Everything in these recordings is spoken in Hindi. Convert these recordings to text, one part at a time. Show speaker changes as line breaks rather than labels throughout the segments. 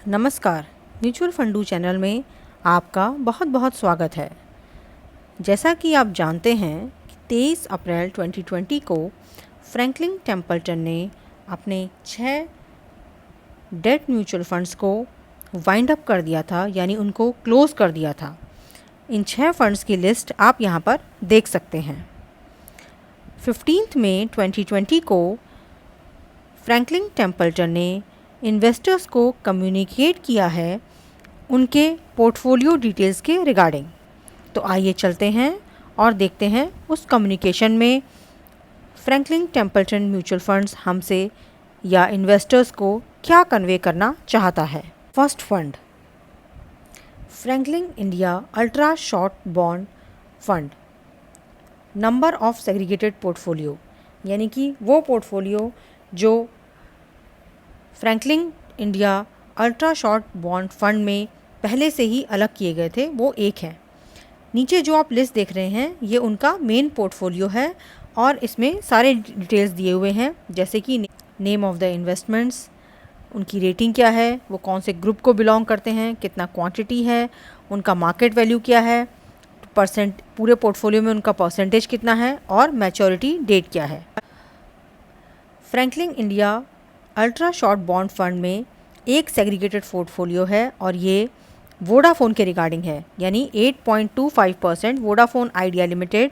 नमस्कार, म्यूचुअल फंडू चैनल में आपका बहुत बहुत स्वागत है। जैसा कि आप जानते हैं कि 23 अप्रैल 2020 को फ्रैंकलिन टेम्पल्टन ने अपने 6 डेट म्यूचुअल फंड्स को वाइंड अप कर दिया था, यानी उनको क्लोज़ कर दिया था। इन 6 फंड्स की लिस्ट आप यहाँ पर देख सकते हैं। 15 मई 2020 को फ्रैंकलिन टेम्पल्टन ने इन्वेस्टर्स को कम्युनिकेट किया है उनके पोर्टफोलियो डिटेल्स के रिगार्डिंग। तो आइए चलते हैं और देखते हैं उस कम्युनिकेशन में फ्रैंकलिन टेम्पल्टन म्यूचुअल फंड्स हमसे या इन्वेस्टर्स को क्या कन्वे करना चाहता है। First fund, Franklin India ultra short bond fund, number of segregated portfolio, यानी कि वो पोर्टफोलियो जो Franklin India ultra short bond fund में पहले से ही अलग किए गए थे, वो एक है। नीचे जो आप लिस्ट देख रहे हैं ये उनका मेन पोर्टफोलियो है और इसमें सारे डिटेल्स दिए हुए हैं, जैसे कि नेम ऑफ द इन्वेस्टमेंट्स, उनकी रेटिंग क्या है, वो कौन से ग्रुप को बिलोंग करते हैं, कितना क्वांटिटी है, उनका मार्केट वैल्यू क्या है, परसेंट पूरे पोर्टफोलियो में उनका परसेंटेज कितना है और मैच्योरिटी डेट क्या है। Franklin India ultra short bond fund में एक सेग्रीगेटेड पोर्टफोलियो है और ये वोडाफोन के रिगार्डिंग है, यानी 8.25% वोडाफोन आइडिया लिमिटेड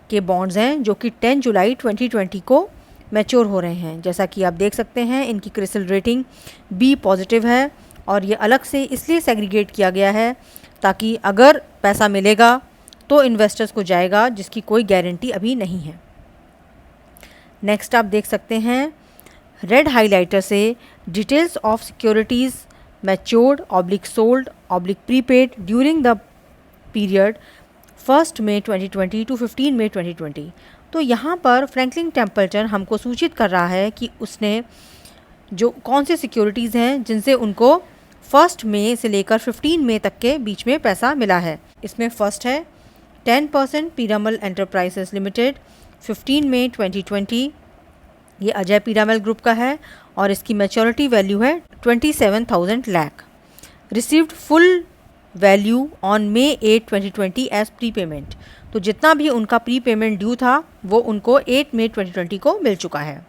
के बॉन्ड्स हैं जो कि 10 जुलाई 2020 को मैच्योर हो रहे हैं। जैसा कि आप देख सकते हैं इनकी क्रिसिल रेटिंग बी पॉजिटिव है और ये अलग से इसलिए सेग्रीगेट किया गया है ताकि अगर पैसा मिलेगा तो इन्वेस्टर्स को जाएगा, जिसकी कोई गारंटी अभी नहीं है। नेक्स्ट आप देख सकते हैं रेड हाइलाइटर से details of securities matured oblique sold oblique prepaid during the period 1 May 2020 to 15 May 2020। तो यहाँ पर फ्रैंकलिन टेम्पल्टन हमको सूचित कर रहा है कि उसने जो कौन से सिक्योरिटीज़ हैं जिनसे उनको 1 मई से लेकर 15 मई तक के बीच में पैसा मिला है। इसमें फर्स्ट है 10% पीरामल एंटरप्राइजेस लिमिटेड, 15 मई 2020, ये अजय पीरामल ग्रुप का है और इसकी मैच्योरिटी वैल्यू है 27,000 lakh. Received full value on May 8 2020 as pre payment. तो जितना भी उनका प्री पेमेंट ड्यू था वो उनको 8 मई 2020 को मिल चुका है।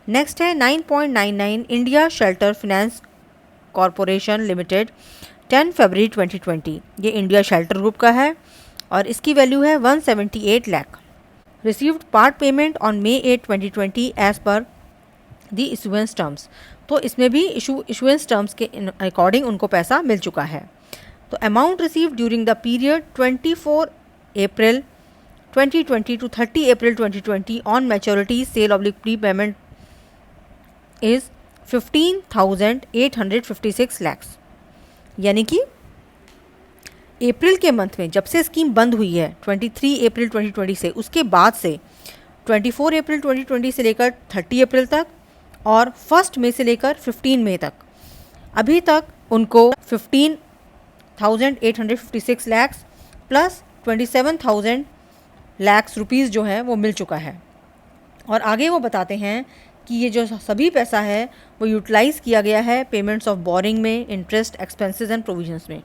नेक्स्ट है 9.99 India shelter finance corporation limited, 10 फरवरी 2020, ये इंडिया शेल्टर ग्रुप का है और इसकी वैल्यू है 178 lakh. Received part payment on May 8 2020 as per the issuance terms. तो इसमें भी इशुएंस टर्म्स के अकॉर्डिंग उनको पैसा मिल चुका है। तो amount received during the period 24 April 2020 to 30 April 2020 on maturity sale oblique pre payment is 15,856 lakhs, यानी कि अप्रैल के मंथ में जब से स्कीम बंद हुई है 23 अप्रैल 2020 से, उसके बाद से 24 अप्रैल 2020 से लेकर 30 अप्रैल तक और 1 मई से लेकर 15 मई तक अभी तक उनको 15,856 लैक्स प्लस 27,000 लैक्स रुपीज़ जो है वो मिल चुका है। और आगे वो बताते हैं कि ये जो सभी पैसा है वो यूटिलाइज़ किया गया है पेमेंट्स ऑफ बोरिंग में, इंटरेस्ट, एक्सपेंसेस एंड प्रोविजंस में,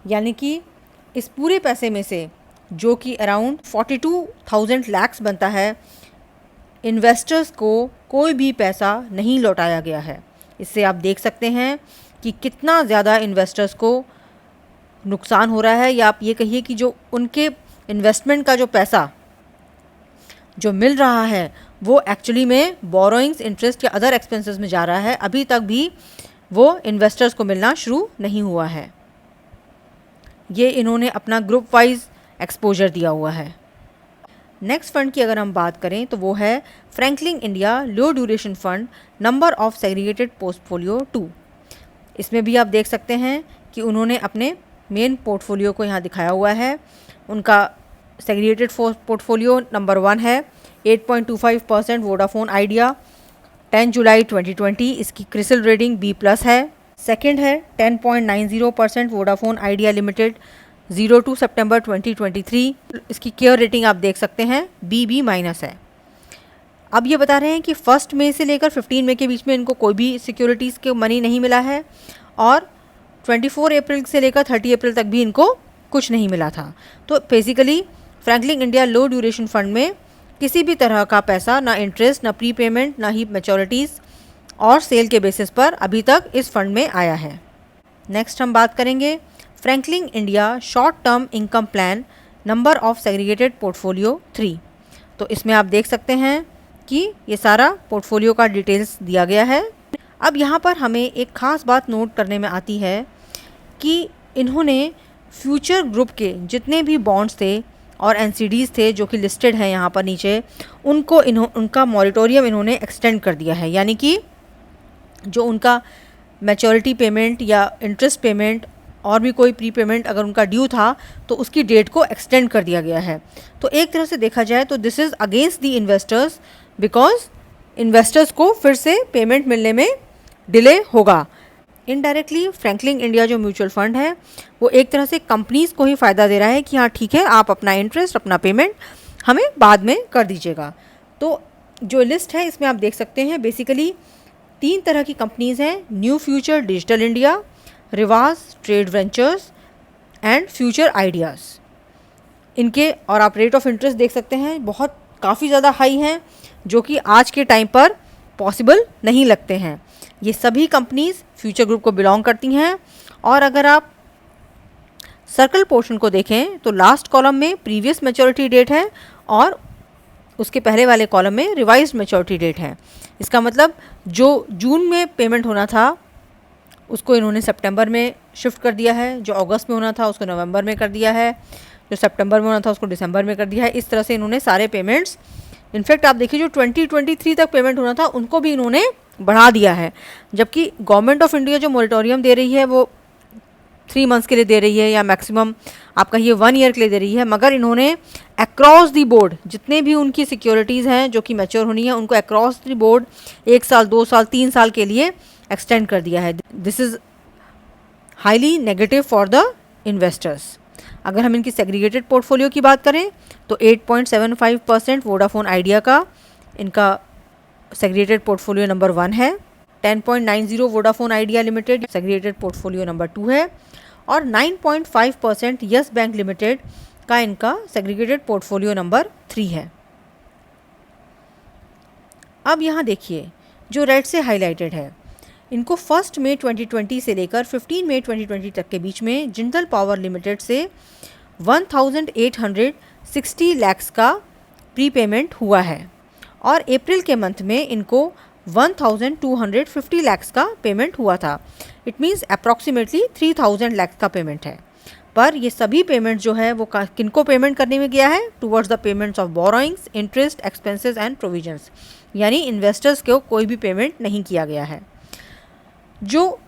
यानी कि इस पूरे पैसे में से जो कि अराउंड 42,000 लैक्स बनता है, इन्वेस्टर्स को कोई भी पैसा नहीं लौटाया गया है। इससे आप देख सकते हैं कि कितना ज़्यादा इन्वेस्टर्स को नुकसान हो रहा है, या आप ये कहिए कि जो उनके इन्वेस्टमेंट का जो पैसा जो मिल रहा है वो एक्चुअली में बोरोइंग्स, इंटरेस्ट या अदर एक्सपेंसेस में जा रहा है। अभी तक भी वो इन्वेस्टर्स को मिलना शुरू नहीं हुआ है। ये इन्होंने अपना ग्रुप वाइज एक्सपोजर दिया हुआ है। नेक्स्ट फंड की अगर हम बात करें तो वो है Franklin India low duration fund, number of segregated portfolio 2। इसमें भी आप देख सकते हैं कि उन्होंने अपने मेन पोर्टफोलियो को यहाँ दिखाया हुआ है। उनका सेग्रीगेटेड पोर्टफोलियो नंबर 1 है 8.25% वोडाफोन आइडिया, 10 जुलाई 2020, इसकी क्रिसिल रेटिंग बी प्लस है। सेकेंड है 10.90% वोडाफोन आइडिया लिमिटेड, 02 सितंबर 2023, इसकी केयर रेटिंग आप देख सकते हैं बी माइनस है। अब ये बता रहे हैं कि 1 मई से लेकर 15 मई के बीच में इनको कोई भी सिक्योरिटीज़ के मनी नहीं मिला है और 24 अप्रैल से लेकर 30 अप्रैल तक भी इनको कुछ नहीं मिला था। तो बेसिकली फ्रैंकलिन इंडिया लो ड्यूरेशन फंड में किसी भी तरह का पैसा, ना इंटरेस्ट, ना प्री पेमेंट, ना ही मैच्योरिटीज़ और सेल के बेसिस पर अभी तक इस फंड में आया है। नेक्स्ट हम बात करेंगे Franklin India short term income plan number of segregated portfolio 3। तो इसमें आप देख सकते हैं कि ये सारा पोर्टफोलियो का डिटेल्स दिया गया है। अब यहाँ पर हमें एक ख़ास बात नोट करने में आती है कि इन्होंने फ्यूचर ग्रुप के जितने भी बॉन्ड्स थे और एनसीडीज़ थे जो कि लिस्टेड हैं यहाँ पर नीचे, उनको उनका मॉरिटोरियम इन्होंने एक्सटेंड कर दिया है। यानी कि जो उनका मैच्योरिटी पेमेंट या इंटरेस्ट पेमेंट और भी कोई प्री पेमेंट अगर उनका ड्यू था तो उसकी डेट को एक्सटेंड कर दिया गया है। तो एक तरह से देखा जाए तो this is against the investors, because investors को फिर से पेमेंट मिलने में डिले होगा। इनडायरेक्टली फ्रैंकलिन इंडिया जो म्यूचुअल फंड है वो एक तरह से कंपनीज़ को ही फ़ायदा दे रहा है कि हाँ ठीक है, आप अपना इंटरेस्ट, अपना पेमेंट हमें बाद में कर दीजिएगा। तो जो लिस्ट है इसमें आप देख सकते हैं बेसिकली 3 तरह की कंपनीज़ हैं, न्यू फ्यूचर डिजिटल इंडिया, रिवाज trade ventures and future ideas. इनके और आप रेट ऑफ इंटरेस्ट देख सकते हैं, बहुत काफ़ी ज़्यादा हाई हैं जो कि आज के टाइम पर पॉसिबल नहीं लगते हैं। ये सभी कंपनीज़ फ्यूचर ग्रुप को बिलोंग करती हैं। और अगर आप सर्कल पोर्शन को देखें तो लास्ट कॉलम में प्रीवियस मैच्योरिटी डेट है और उसके पहले वाले कॉलम में रिवाइज्ड मैच्योरिटी डेट है। इसका मतलब जो जून में पेमेंट होना था उसको इन्होंने सितंबर में शिफ्ट कर दिया है, जो अगस्त में होना था उसको नवंबर में कर दिया है, जो सितंबर में होना था उसको दिसंबर में कर दिया है। इस तरह से इन्होंने सारे पेमेंट्स, इनफैक्ट आप देखिए जो 2023 तक पेमेंट होना था उनको भी इन्होंने बढ़ा दिया है। जबकि गवर्नमेंट ऑफ इंडिया जो मॉरिटोरियम दे रही है वो 3 मंथ्स के लिए दे रही है या मैक्सिमम आप कहिए 1 ईयर के लिए दे रही है, मगर इन्होंने अक्रॉस दी बोर्ड जितने भी उनकी सिक्योरिटीज़ हैं जो कि मैच्योर होनी है उनको अक्रॉस दी बोर्ड 1 साल, 2 साल, 3 साल के लिए एक्सटेंड कर दिया है। This is highly negative for the investors. अगर हम इनकी सेग्रीगेटेड पोर्टफोलियो की बात करें तो 8.75% वोडाफोन आइडिया का इनका सेग्रीगेटेड पोर्टफोलियो नंबर 1 है, 10.90 Vodafone idea limited segregated portfolio number 2 है और 9.5% यस बैंक लिमिटेड का इनका सेग्रीगेटेड पोर्टफोलियो नंबर 3 है। अब यहाँ देखिए जो रेड से हाईलाइटेड है, इनको 1 मई 2020 से लेकर 15 मई 2020 तक के बीच में जिंदल पावर लिमिटेड से 1860 लाख का प्री पेमेंट हुआ है और अप्रैल के मंथ में इनको 1250 लाख का पेमेंट हुआ था। इट मीन्स अप्रॉक्सीमेटली 3000 लाख का पेमेंट है। पर ये सभी पेमेंट जो है वो किनको पेमेंट करने में गया है? Towards the payments of borrowings, interest, expenses and provisions, यानी इन्वेस्टर्स को कोई भी पेमेंट नहीं किया गया है। जो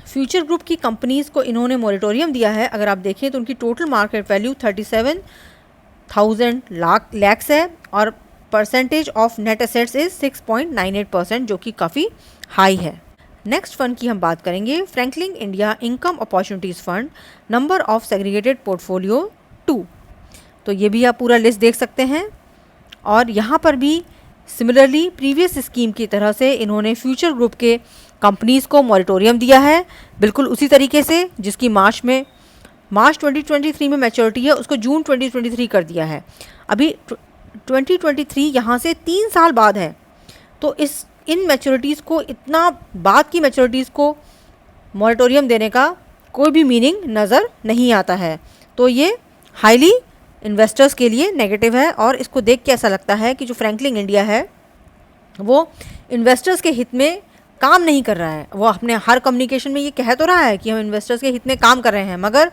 फ्यूचर ग्रुप की कंपनीज़ को इन्होंने मॉरिटोरियम दिया है, अगर आप देखें तो उनकी टोटल मार्केट वैल्यू 37,000 लाख है और percentage of net assets is 6.98%, जो कि काफ़ी हाई है। नेक्स्ट फंड की हम बात करेंगे, Franklin India income opportunities fund number of segregated portfolio 2। तो ये भी आप पूरा लिस्ट देख सकते हैं और यहाँ पर भी सिमिलरली प्रीवियस स्कीम की तरह से इन्होंने फ्यूचर ग्रुप के कंपनीज़ को मॉरिटोरियम दिया है, बिल्कुल उसी तरीके से जिसकी मार्च 2023 में मैच्योरिटी है उसको जून 2023 कर दिया है। अभी 2023 यहाँ से 3 साल बाद है, तो इन मैच्योरिटीज़ को, इतना बाद की मैच्योरिटीज़ को मॉरिटोरियम देने का कोई भी मीनिंग नज़र नहीं आता है। तो ये हाईली इन्वेस्टर्स के लिए नेगेटिव है और इसको देख के ऐसा लगता है कि जो फ्रैंकलिन इंडिया है वो इन्वेस्टर्स के हित में काम नहीं कर रहा है। वो अपने हर कम्युनिकेशन में ये कह तो रहा है कि हम इन्वेस्टर्स के हित में काम कर रहे हैं, मगर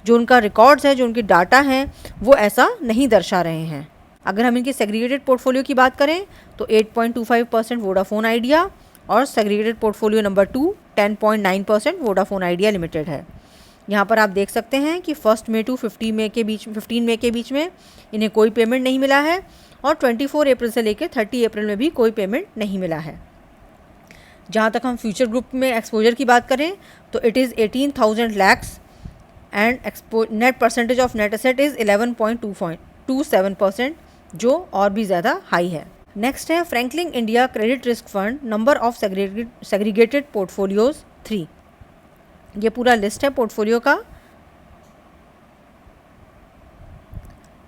जो उनका रिकॉर्ड्स है, जो उनकी डाटा हैं, वो ऐसा नहीं दर्शा रहे हैं। अगर हम इनके सेग्रीगेटेड पोर्टफोलियो की बात करें तो 8.25% वोडाफोन आइडिया और segregated portfolio number 2 10.9% Vodafone idea limited है। यहाँ पर आप देख सकते हैं कि 1 मई टू 15 मई के बीच में इन्हें कोई पेमेंट नहीं मिला है और 24 अप्रैल से लेकर 30 अप्रैल में भी कोई पेमेंट नहीं मिला है। जहाँ तक हम फ्यूचर ग्रुप में एक्सपोजर की बात करें तो it is 18,000 lakh and net percentage of net asset is 11.27%, जो और भी ज़्यादा हाई है। नेक्स्ट है Franklin India credit risk fund number of segregated portfolios 3। ये पूरा लिस्ट है पोर्टफोलियो का।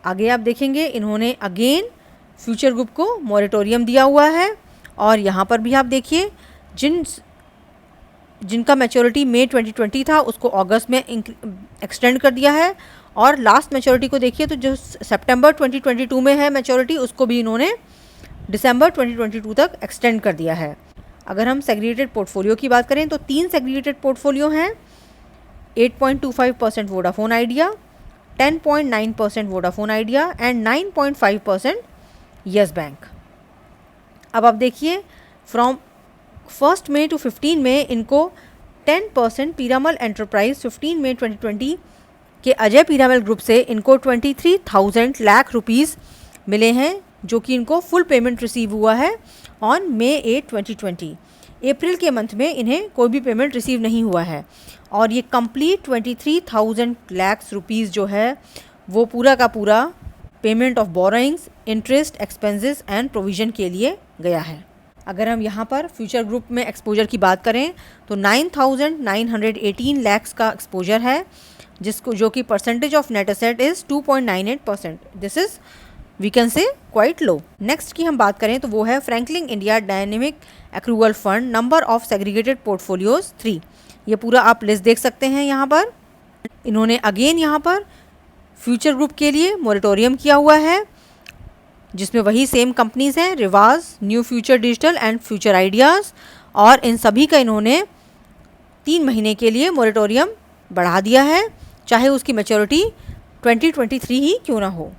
आगे आप देखेंगे इन्होंने अगेन फ्यूचर ग्रुप को मॉरेटोरियम दिया हुआ है, और यहाँ पर भी आप देखिए जिनका मैच्योरिटी मई 2020 था उसको अगस्त में एक्सटेंड कर दिया है, और लास्ट मैच्योरिटी को देखिए तो जो सितंबर 2022 में है मैच्योरिटी उसको भी इन्होंने दिसंबर 2022 तक एक्सटेंड कर दिया है। अगर हम सेग्रीगेटेड पोर्टफोलियो की बात करें तो 3 सेग्रीगेटेड पोर्टफोलियो हैं। 8.25% Vodafone idea, 10.9% Vodafone idea and 9.5% yes bank. अब आप देखिए फ्रॉम 1 मई टू 15 मई इनको 10% पीरामल एंटरप्राइज 15 मई 2020 के अजय पीरामल ग्रुप से इनको 23,000 लाख रुपीज़ मिले हैं, जो कि इनको फुल पेमेंट रिसीव हुआ है ऑन मई 8, 2020। अप्रैल के मंथ में इन्हें कोई भी पेमेंट रिसीव नहीं हुआ है, और ये कंप्लीट 23,000 लाख रुपीज़ जो है वो पूरा का पूरा payment of borrowings, interest, expenses and provision के लिए गया है। अगर हम यहाँ पर फ्यूचर ग्रुप में एक्सपोजर की बात करें तो 9,918 लैक्स का एक्सपोजर है, जो कि percentage of net asset is 2.98%। This is we can say quite low. Next की हम बात करें तो वो है Franklin India dynamic accrual fund, number of segregated portfolios 3। ये पूरा आप लिस्ट देख सकते हैं यहाँ पर। इन्होंने अगेन यहाँ पर फ्यूचर ग्रुप के लिए मोरेटोरियम किया हुआ है, जिसमें वही सेम कंपनीज़ हैं, रिवाज, new future digital and future ideas, और इन सभी का इन्होंने 3 महीने के लिए मोरेटोरियम बढ़ा दिया है, चाहे उसकी मैच्योरिटी 2023 ही क्यों ना हो।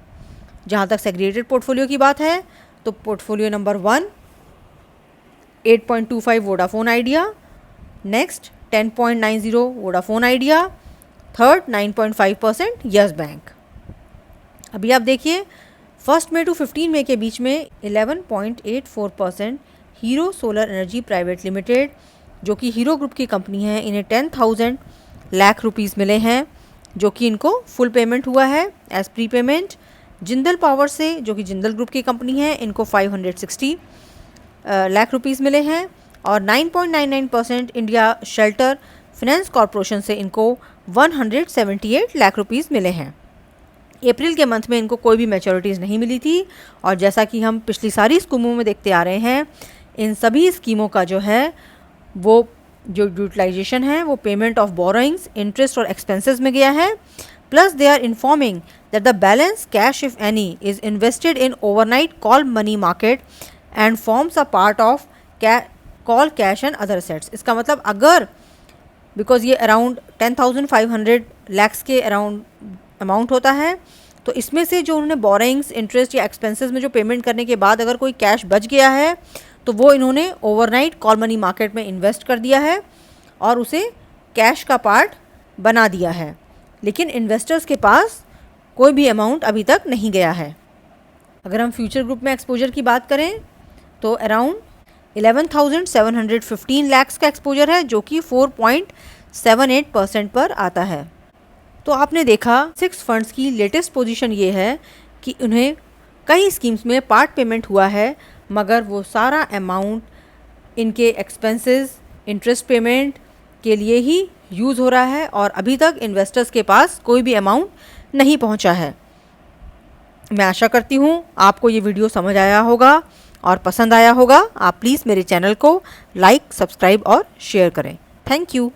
जहाँ तक सेग्रीगेटेड पोर्टफोलियो की बात है तो portfolio number 1 8.25 Vodafone idea, next 10.90 Vodafone idea, third 9.5% yes bank. अभी आप देखिए 1 मई टू 15 मई के बीच में 11.84% hero solar energy private limited, जो कि हीरो ग्रुप की कंपनी है, इन्हें 10,000 लाख रुपीज़ मिले हैं, जो कि इनको फुल पेमेंट हुआ है as pre payment. Jindal power से, जो कि जिंदल ग्रुप की कंपनी है, इनको 560 लाख रुपीज़ मिले हैं, और 9.99% इंडिया शेल्टर फाइनेंस कॉरपोरेशन से इनको 178 लाख रुपीज़ मिले हैं। अप्रैल के मंथ में इनको कोई भी मैच्योरिटीज़ नहीं मिली थी, और जैसा कि हम पिछली सारी स्कीमों में देखते आ रहे हैं, इन सभी स्कीमों का जो है वो जो यूटिलाइजेशन है वो पेमेंट ऑफ बोरोइंग्स, इंटरेस्ट और एक्सपेंसेस में गया है। Plus they are informing that the balance cash if any is invested in overnight call money market and forms a part of call cash and other assets. इसका मतलब अगर बिकॉज ये अराउंड 10,500 लैक्स के अराउंड अमाउंट होता है, तो इसमें से जो उन्होंने बोरोइंग्स, इंटरेस्ट या एक्सपेंसेस में जो पेमेंट करने के बाद अगर कोई कैश बच गया है तो वो इन्होंने ओवरनाइट कॉल मनी मार्केट में इन्वेस्ट कर दिया है और उसे कैश का पार्ट बना दिया है, लेकिन इन्वेस्टर्स के पास कोई भी अमाउंट अभी तक नहीं गया है। अगर हम फ्यूचर ग्रुप में एक्सपोजर की बात करें तो अराउंड 11,715 लैक्स का एक्सपोजर है, जो कि 4.78% पर आता है। तो आपने देखा 6 फंड्स की लेटेस्ट पोजीशन ये है कि उन्हें कई स्कीम्स में पार्ट पेमेंट हुआ है, मगर वो सारा अमाउंट इनके एक्सपेंसेस, इंटरेस्ट पेमेंट के लिए ही यूज़ हो रहा है, और अभी तक इन्वेस्टर्स के पास कोई भी अमाउंट नहीं पहुंचा है। मैं आशा करती हूँ आपको ये वीडियो समझ आया होगा और पसंद आया होगा। आप प्लीज़ मेरे चैनल को लाइक, सब्सक्राइब और शेयर करें। Thank you.